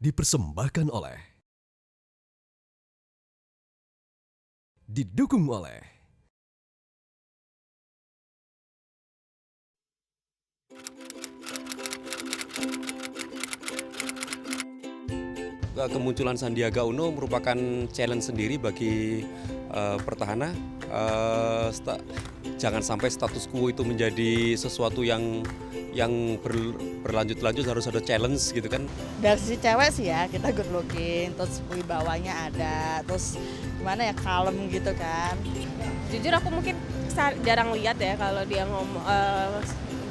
Dipersembahkan oleh, didukung oleh kemunculan Sandiaga Uno merupakan challenge sendiri bagi petahana. Jangan sampai status quo itu menjadi sesuatu yang berlanjut-lanjut, harus ada challenge gitu kan. Dari sisi cewek sih ya, kita good looking, terus wibawanya ada, terus gimana ya, kalem gitu kan. Jujur aku mungkin jarang lihat ya kalau dia ngomong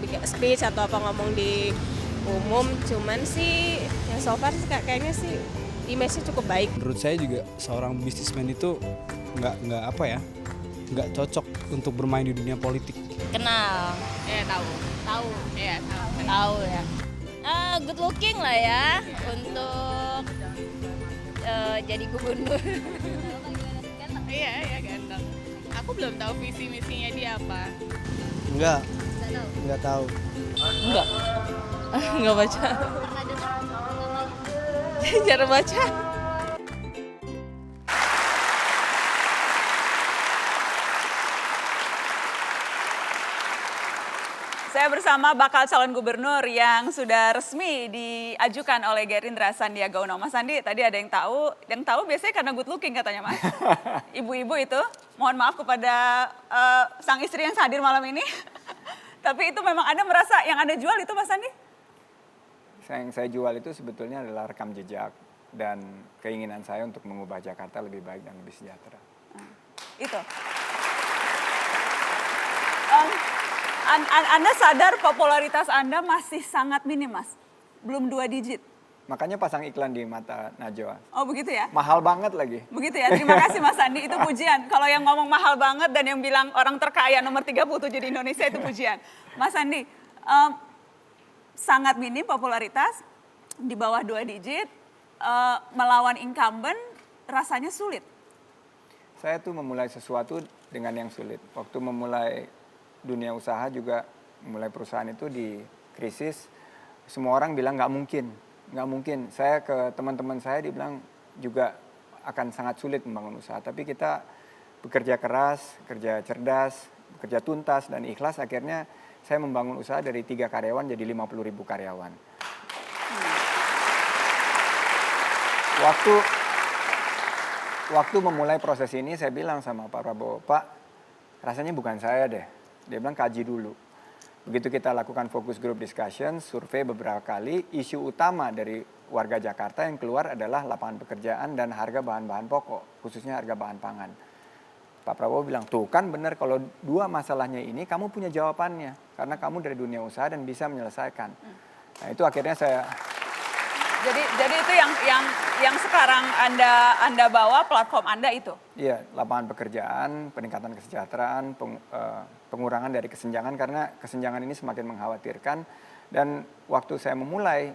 bikin speech atau apa ngomong di umum, cuman sih yang so far kayaknya sih image-nya cukup baik. Menurut saya juga seorang businessman itu nggak cocok untuk bermain di dunia politik. Kenal. Tahu. Iya, Tahu ya. Good looking lah ya untuk jadi gubernur. Iya ganteng. Aku belum tahu visi misinya dia apa. Nggak tahu. Nggak baca. Jarang baca. Saya bersama bakal calon gubernur yang sudah resmi diajukan oleh Gerindra, Sandiaga Uno. Mas Sandi, tadi ada yang tahu biasanya karena good looking katanya Mas. Ibu-ibu itu, mohon maaf kepada sang istri yang hadir malam ini. Tapi itu memang Anda merasa yang Anda jual itu Mas Sandi? Yang saya jual itu sebetulnya adalah rekam jejak dan keinginan saya untuk mengubah Jakarta lebih baik dan lebih sejahtera. Itu. Anda sadar popularitas Anda masih sangat minim, Mas? Belum 2 digit. Makanya pasang iklan di mata Najwa. Oh begitu ya? Mahal banget lagi. Begitu ya, terima kasih Mas Sandi, itu pujian. Kalau yang ngomong mahal banget dan yang bilang orang terkaya nomor 37 di Indonesia itu pujian. Mas Sandi, sangat minim popularitas, di bawah 2 digit, melawan incumbent rasanya sulit. Saya tuh memulai sesuatu dengan yang sulit. Waktu memulai dunia usaha juga, mulai perusahaan itu di krisis, semua orang bilang nggak mungkin. Saya ke teman-teman saya dibilang juga akan sangat sulit membangun usaha. Tapi kita bekerja keras, kerja cerdas, bekerja tuntas dan ikhlas. Akhirnya saya membangun usaha dari 3 karyawan jadi 50.000 karyawan. Waktu memulai proses ini saya bilang sama Pak Prabowo, Pak, rasanya bukan saya deh. Dia bilang kaji dulu. Begitu kita lakukan focus group discussion, survei beberapa kali, isu utama dari warga Jakarta yang keluar adalah lapangan pekerjaan dan harga bahan-bahan pokok, khususnya harga bahan pangan. Pak Prabowo bilang, tuh kan benar kalau 2 masalahnya ini kamu punya jawabannya. Karena kamu dari dunia usaha dan bisa menyelesaikan. Nah itu akhirnya saya... Jadi itu yang sekarang Anda bawa, platform Anda itu? Iya, lapangan pekerjaan, peningkatan kesejahteraan, pengurangan dari kesenjangan karena kesenjangan ini semakin mengkhawatirkan. Dan waktu saya memulai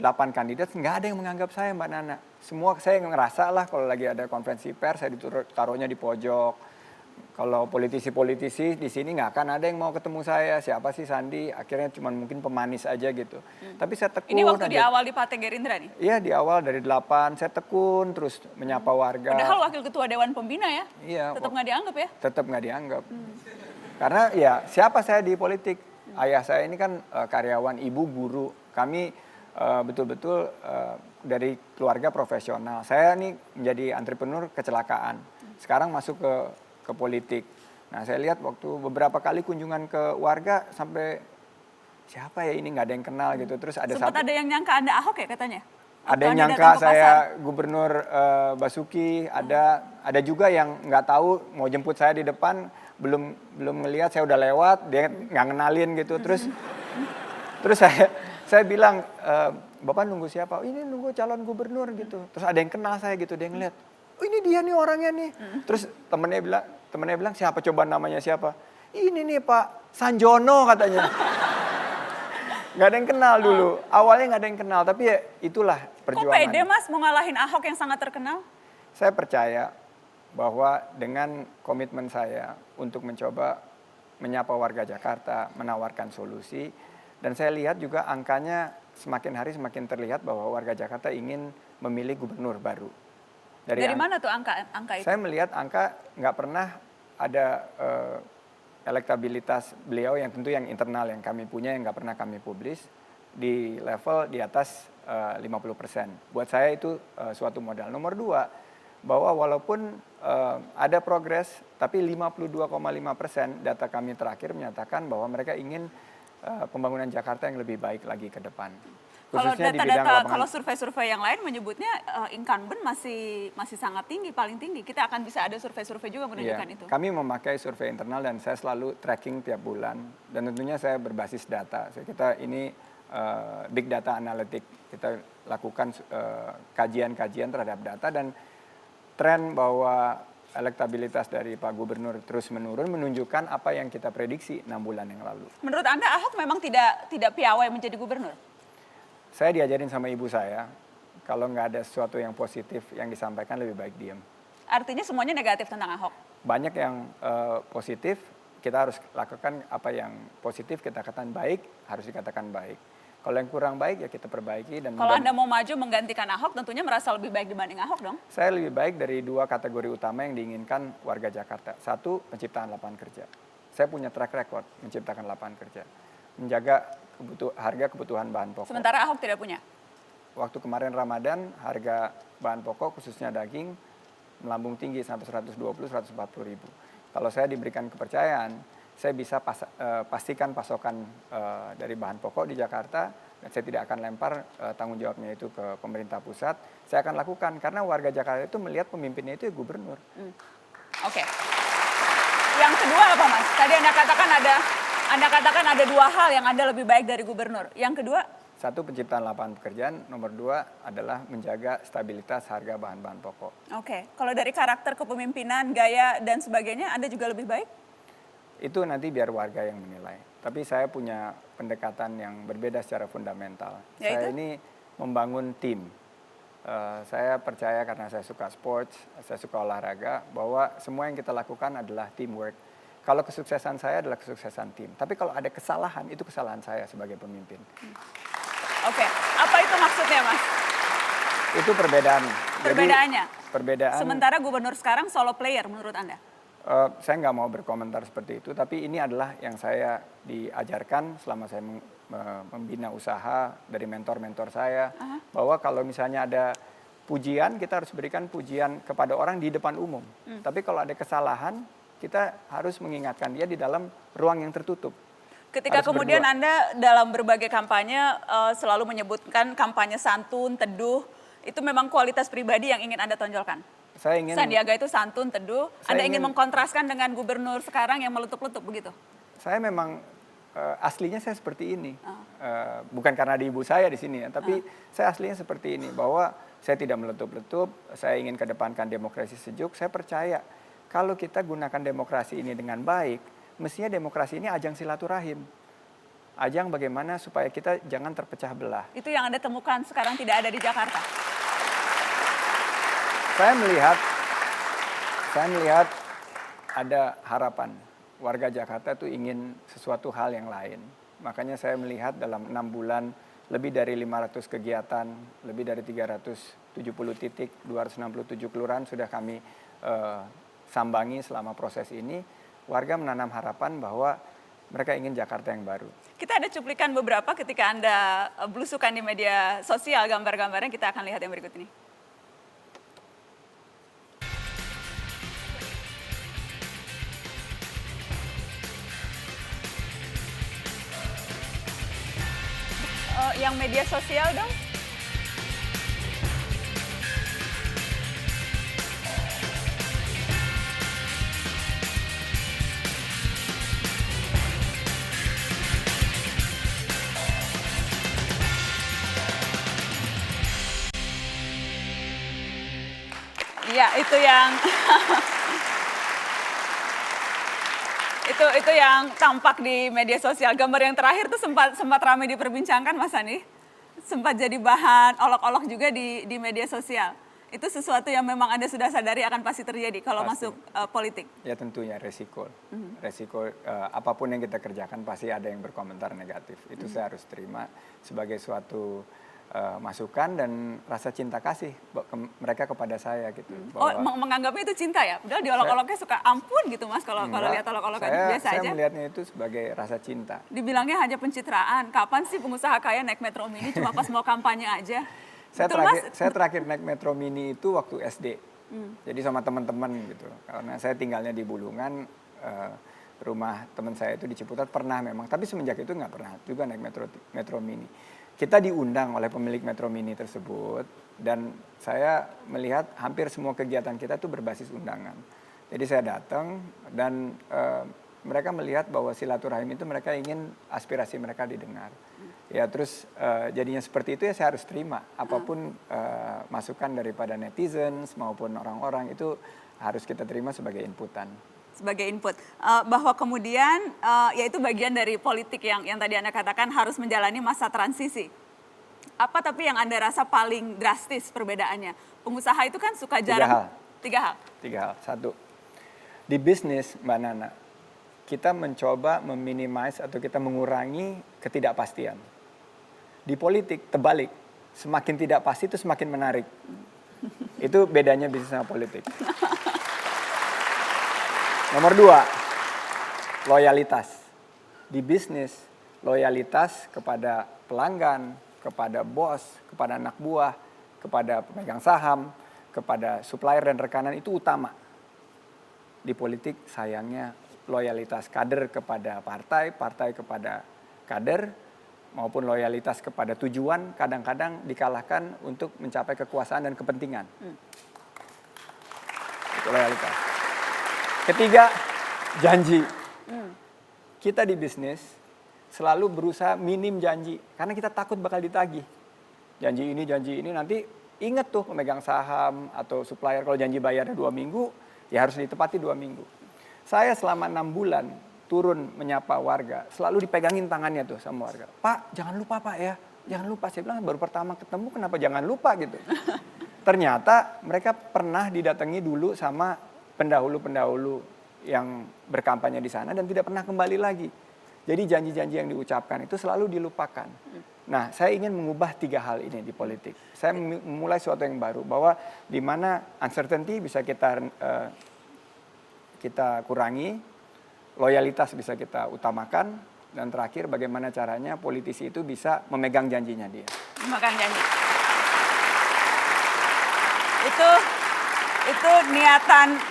8 kandidat, nggak ada yang menganggap saya Mbak Nana. Semua saya ngerasa lah kalau lagi ada konferensi pers, saya taruhnya di pojok. Kalau politisi-politisi di sini nggak akan ada yang mau ketemu saya. Siapa sih Sandi? Akhirnya cuma mungkin pemanis aja gitu. Tapi saya tekun. Ini waktu di awal di Partai Gerindra nih? Iya di awal dari 8, saya tekun terus menyapa warga. Padahal wakil ketua Dewan Pembina ya? Iya. Tetap nggak dianggap ya? Tetap nggak dianggap. Karena ya siapa saya di politik? Ayah saya ini kan karyawan, ibu guru. Kami betul-betul dari keluarga profesional. Saya nih menjadi entrepreneur kecelakaan. Sekarang masuk ke politik. Nah saya lihat waktu beberapa kali kunjungan ke warga sampai siapa ya ini nggak ada yang kenal gitu. Terus ada Sempat ada yang nyangka Anda Ahok ya katanya? Ada yang nyangka saya gubernur Basuki, ada juga yang nggak tahu mau jemput saya di depan, belum ngelihat saya udah lewat, dia nggak kenalin gitu. Terus saya bilang, Bapak nunggu siapa? Oh, ini nunggu calon gubernur gitu. Terus ada yang kenal saya gitu, dia ngeliat, oh ini dia nih orangnya nih. Terus temennya bilang siapa coba namanya siapa? Ini nih Pak Sanjono katanya. Gak ada yang kenal dulu, awalnya gak ada yang kenal, tapi ya itulah perjuangan. Kok pede Mas mau ngalahin Ahok yang sangat terkenal? Saya percaya bahwa dengan komitmen saya untuk mencoba menyapa warga Jakarta, menawarkan solusi, Dan saya lihat juga angkanya semakin hari semakin terlihat bahwa warga Jakarta ingin memilih gubernur baru. Dari mana tuh angka itu? Saya melihat angka nggak pernah ada elektabilitas beliau yang tentu yang internal yang kami punya yang nggak pernah kami publis di level di atas 50%. Buat saya itu suatu modal. Nomor 2, bahwa walaupun ada progres, tapi 52,5% data kami terakhir menyatakan bahwa mereka ingin pembangunan Jakarta yang lebih baik lagi ke depan. Kalau Khususnya di bidang data-data, lapangan. kalau survei-survei yang lain menyebutnya incumbent masih sangat tinggi, paling tinggi. Kita akan bisa ada survei-survei juga menunjukkan itu. Kami memakai survei internal dan saya selalu tracking tiap bulan. Dan tentunya saya berbasis data. Kita ini big data analytic. Kita lakukan kajian-kajian terhadap data dan tren bahwa elektabilitas dari Pak Gubernur terus menurun menunjukkan apa yang kita prediksi 6 bulan yang lalu. Menurut Anda Ahok memang tidak piawai menjadi gubernur? Saya diajarin sama ibu saya, kalau nggak ada sesuatu yang positif yang disampaikan lebih baik diam. Artinya semuanya negatif tentang Ahok? Banyak yang positif, kita harus lakukan apa yang positif, kita katakan baik, harus dikatakan baik. Kalau yang kurang baik ya kita perbaiki. Dan kalau Anda mau maju menggantikan Ahok tentunya merasa lebih baik dibanding Ahok dong? Saya lebih baik dari 2 kategori utama yang diinginkan warga Jakarta. 1, penciptaan lapangan kerja. Saya punya track record menciptakan lapangan kerja. Menjaga harga kebutuhan bahan pokok. Sementara Ahok tidak punya? Waktu kemarin Ramadan, harga bahan pokok khususnya daging melambung tinggi sampai 120-140 ribu. Kalau saya diberikan kepercayaan, saya bisa pastikan pasokan dari bahan pokok di Jakarta, dan saya tidak akan lempar tanggung jawabnya itu ke pemerintah pusat. Saya akan lakukan, karena warga Jakarta itu melihat pemimpinnya itu gubernur. Oke. Yang kedua apa Mas? Tadi Anda katakan ada 2 hal yang Anda lebih baik dari gubernur. Yang kedua? 1, penciptaan lapangan pekerjaan. Nomor 2 adalah menjaga stabilitas harga bahan-bahan pokok. Oke. Kalau dari karakter kepemimpinan, gaya, dan sebagainya, Anda juga lebih baik? Itu nanti biar warga yang menilai. Tapi saya punya pendekatan yang berbeda secara fundamental. Yaitu? Saya ini membangun tim. Saya percaya karena saya suka sports, saya suka olahraga, bahwa semua yang kita lakukan adalah teamwork. Kalau kesuksesan saya adalah kesuksesan tim. Tapi kalau ada kesalahan, itu kesalahan saya sebagai pemimpin. Oke. Apa itu maksudnya Mas? Itu perbedaan. Perbedaannya? Jadi, perbedaan. Sementara gubernur sekarang solo player menurut Anda? Saya nggak mau berkomentar seperti itu, tapi ini adalah yang saya diajarkan selama saya membina usaha dari mentor-mentor saya, bahwa kalau misalnya ada pujian, kita harus berikan pujian kepada orang di depan umum. Tapi kalau ada kesalahan, kita harus mengingatkan dia di dalam ruang yang tertutup. Ketika Harus kemudian berdua. Anda dalam berbagai kampanye selalu menyebutkan kampanye santun, teduh, itu memang kualitas pribadi yang ingin Anda tonjolkan? Saya ingin, Sandiaga itu santun, teduh. Saya Anda ingin ingin- mengkontraskan dengan gubernur sekarang yang meletup-letup begitu? saya memang aslinya saya seperti ini. Bukan karena di ibu saya di sini ya, tapi saya aslinya seperti ini, bahwa saya tidak meletup-letup, saya ingin kedepankan demokrasi sejuk. Saya percaya kalau kita gunakan demokrasi ini dengan baik, mestinya demokrasi ini ajang silaturahim. Ajang bagaimana supaya kita jangan terpecah belah. Itu yang Anda temukan sekarang tidak ada di Jakarta? Saya melihat ada harapan. Warga Jakarta itu ingin sesuatu hal yang lain. Makanya saya melihat dalam 6 bulan lebih dari 500 kegiatan, lebih dari 370 titik, 267 kelurahan sudah kami sambangi selama proses ini. Warga menanam harapan bahwa mereka ingin Jakarta yang baru. Kita ada cuplikan beberapa ketika Anda belusukan di media sosial, gambar-gambarnya kita akan lihat yang berikut ini. Yang media sosial dong. Iya, itu yang itu yang tampak di media sosial. Gambar yang terakhir tuh sempat ramai diperbincangkan Mas Andi. Sempat jadi bahan olok-olok juga di media sosial. Itu sesuatu yang memang Anda sudah sadari akan pasti terjadi kalau Pasti. masuk politik. Ya tentunya resiko. Resiko apapun yang kita kerjakan pasti ada yang berkomentar negatif. Itu saya harus terima sebagai suatu masukan dan rasa cinta kasih mereka kepada saya gitu. Menganggapnya itu cinta ya? Udah diolok-oloknya suka ampun gitu Mas kalau lihat olok-olokan biasa saya aja. Saya melihatnya itu sebagai rasa cinta. Dibilangnya hanya pencitraan. Kapan sih pengusaha kaya naik Metro Mini cuma pas mau kampanye aja? Saya terakhir naik Metro Mini itu waktu SD. Jadi sama teman-teman gitu. Karena saya tinggalnya di Bulungan, rumah teman saya itu di Ciputat pernah memang. Tapi semenjak itu nggak pernah juga naik Metro Mini. Kita diundang oleh pemilik Metro Mini tersebut. Dan saya melihat hampir semua kegiatan kita itu berbasis undangan. Jadi saya datang dan mereka melihat bahwa silaturahim itu mereka ingin aspirasi mereka didengar. Ya terus jadinya seperti itu ya saya harus terima. Apapun masukan daripada netizen maupun orang-orang itu harus kita terima sebagai inputan. Sebagai input. Bahwa kemudian ya itu bagian dari politik yang tadi Anda katakan harus menjalani masa transisi. Apa tapi yang Anda rasa paling drastis perbedaannya? Pengusaha itu kan suka jarang. Tiga hal. Satu, di bisnis Mbak Nana, kita mencoba meminimais atau kita mengurangi ketidakpastian. Di politik terbalik, semakin tidak pasti itu semakin menarik. Itu bedanya bisnis sama politik. Nomor 2, loyalitas. Di bisnis, loyalitas kepada pelanggan, kepada bos, kepada anak buah, kepada pemegang saham, kepada supplier dan rekanan itu utama. Di politik sayangnya loyalitas kader kepada partai, partai kepada kader, maupun loyalitas kepada tujuan kadang-kadang dikalahkan untuk mencapai kekuasaan dan kepentingan. Itu loyalitas. Ketiga, janji. Kita di bisnis selalu berusaha minim janji karena kita takut bakal ditagih. Janji ini nanti ingat tuh pemegang saham atau supplier kalau janji bayarnya 2 minggu ya harus ditepati 2 minggu. Saya selama 6 bulan turun menyapa warga, selalu dipegangin tangannya tuh sama warga. Pak, jangan lupa Pak ya, jangan lupa. Saya bilang baru pertama ketemu kenapa jangan lupa gitu. Ternyata mereka pernah didatangi dulu sama pendahulu-pendahulu yang berkampanye di sana dan tidak pernah kembali lagi. Jadi janji-janji yang diucapkan itu selalu dilupakan. Nah, saya ingin mengubah 3 hal ini di politik. Saya memulai sesuatu yang baru bahwa di mana uncertainty bisa kita kurangi, loyalitas bisa kita utamakan, dan terakhir bagaimana caranya politisi itu bisa memegang janjinya dia. Memegang janji. Itu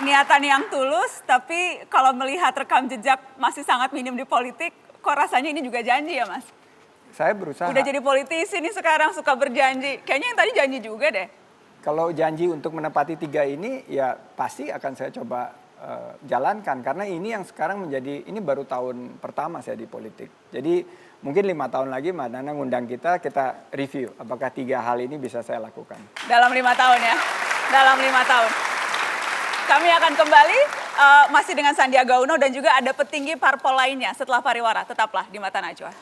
niatan yang tulus, tapi kalau melihat rekam jejak masih sangat minim di politik, kok rasanya ini juga janji ya Mas? Saya berusaha. Udah jadi politisi nih sekarang suka berjanji. Kayaknya yang tadi janji juga deh. Kalau janji untuk menepati 3 ini ya pasti akan saya coba jalankan karena ini yang sekarang menjadi ini baru tahun pertama saya di politik. Jadi mungkin 5 tahun lagi Mbak Nana ngundang kita review apakah 3 hal ini bisa saya lakukan. Dalam 5 tahun ya. Dalam 5 tahun. Kami akan kembali masih dengan Sandiaga Uno dan juga ada petinggi parpol lainnya setelah pariwara. Tetaplah di Mata Najwa.